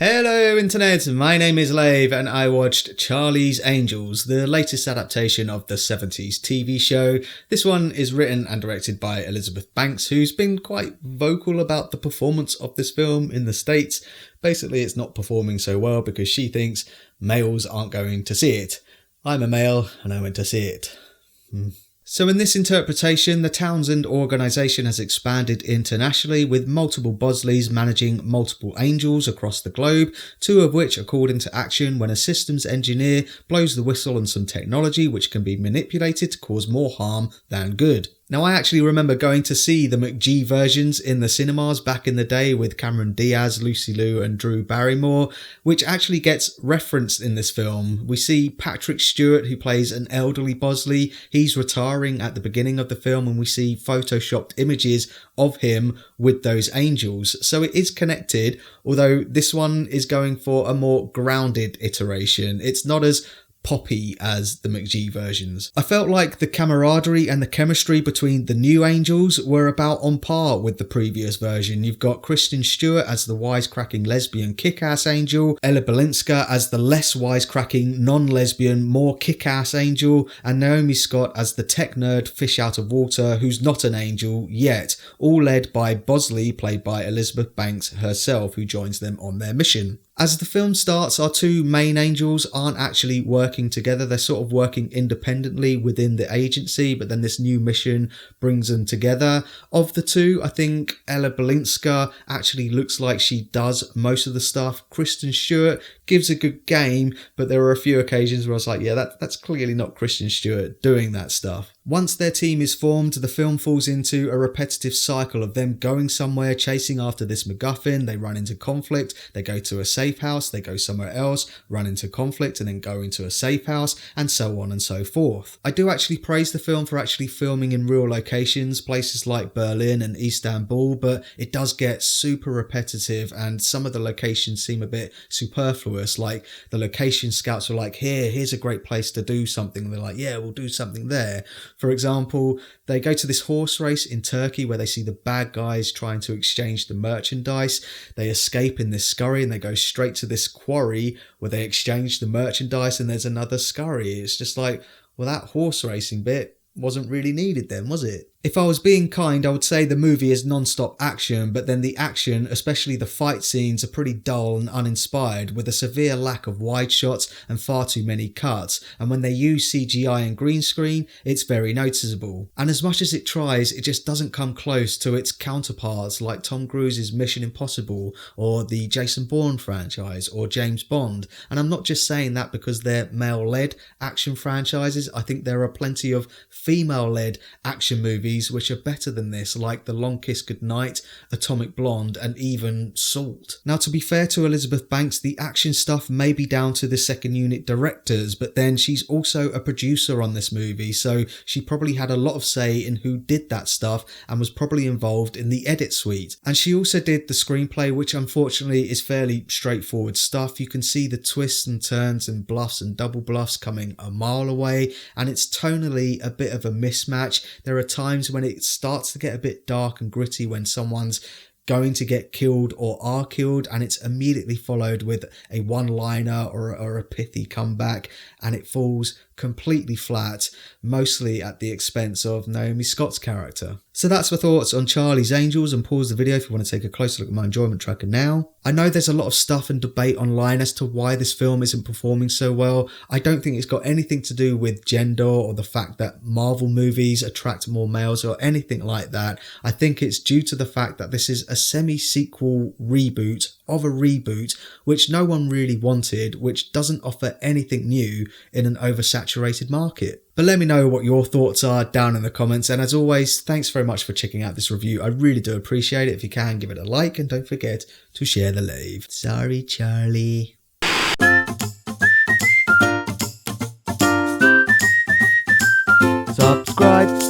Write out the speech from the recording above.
Hello Internet, my name is Lave and I watched Charlie's Angels, the latest adaptation of the 70s TV show. This one is written and directed by Elizabeth Banks, who's been quite vocal about the performance of this film in the States. Basically, it's not performing so well because she thinks males aren't going to see it. I'm a male and I went to see it. So in this interpretation, the Townsend organisation has expanded internationally with multiple Bosleys managing multiple angels across the globe, two of which are called into action when a systems engineer blows the whistle on some technology which can be manipulated to cause more harm than good. Now, I actually remember going to see the McG versions in the cinemas back in the day with Cameron Diaz, Lucy Liu and Drew Barrymore, which actually gets referenced in this film. We see Patrick Stewart, who plays an elderly Bosley. He's retiring at the beginning of the film and we see photoshopped images of him with those angels. So it is connected, although this one is going for a more grounded iteration. It's not as poppy as the McG versions. I felt like the camaraderie and the chemistry between the new angels were about on par with the previous version. You've got Kristen Stewart as the wisecracking lesbian kick-ass angel, Ella Balinska as the less wisecracking non-lesbian more kick-ass angel, and Naomi Scott as the tech nerd fish out of water who's not an angel yet, all led by Bosley, played by Elizabeth Banks herself, who joins them on their mission. As the film starts, our two main angels aren't actually working together. They're sort of working independently within the agency, but then this new mission brings them together. Of the two, I think Ella Balinska actually looks like she does most of the stuff. Kristen Stewart gives a good game, but there are a few occasions where I was like, yeah, that's clearly not Kristen Stewart doing that stuff. Once their team is formed, the film falls into a repetitive cycle of them going somewhere, chasing after this MacGuffin. They run into conflict, they go to a safe house, they go somewhere else, run into conflict, and then go into a safe house, and so on and so forth. I do actually praise the film for actually filming in real locations, places like Berlin and Istanbul, but it does get super repetitive and some of the locations seem a bit superfluous. Like the location scouts were like, here's a great place to do something. And they're like, yeah, we'll do something there. For example, they go to this horse race in Turkey where they see the bad guys trying to exchange the merchandise. They escape in this scurry and they go straight to this quarry where they exchange the merchandise and there's another scurry. It's just like, well, that horse racing bit wasn't really needed then, was it? If I was being kind, I would say the movie is non-stop action, but then the action, especially the fight scenes, are pretty dull and uninspired, with a severe lack of wide shots and far too many cuts. And when they use CGI and green screen, it's very noticeable. And as much as it tries, it just doesn't come close to its counterparts like Tom Cruise's Mission Impossible, or the Jason Bourne franchise, or James Bond. And I'm not just saying that because they're male-led action franchises. I think there are plenty of female-led action movies which are better than this, like The Long Kiss Goodnight, Atomic Blonde, and even Salt. Now, to be fair to Elizabeth Banks, the action stuff may be down to the second unit directors, but then she's also a producer on this movie, so she probably had a lot of say in who did that stuff and was probably involved in the edit suite. And she also did the screenplay, which unfortunately is fairly straightforward stuff. You can see the twists and turns and bluffs and double bluffs coming a mile away, and it's tonally a bit of a mismatch. There are times when it starts to get a bit dark and gritty when someone's going to get killed or are killed, and it's immediately followed with a one-liner or a pithy comeback, and it falls completely flat, mostly at the expense of Naomi Scott's character. So that's my thoughts on Charlie's Angels, and pause the video if you want to take a closer look at my enjoyment tracker now. I know there's a lot of stuff and debate online as to why this film isn't performing so well. I don't think it's got anything to do with gender or the fact that Marvel movies attract more males or anything like that. I think it's due to the fact that this is a semi-sequel reboot of a reboot, which no one really wanted, which doesn't offer anything new in an oversaturated market. But let me know what your thoughts are down in the comments, and as always, thanks very much for checking out this review. I really do appreciate it. If you can, give it a like and don't forget to share the Lave. Sorry, Charlie. Subscribe.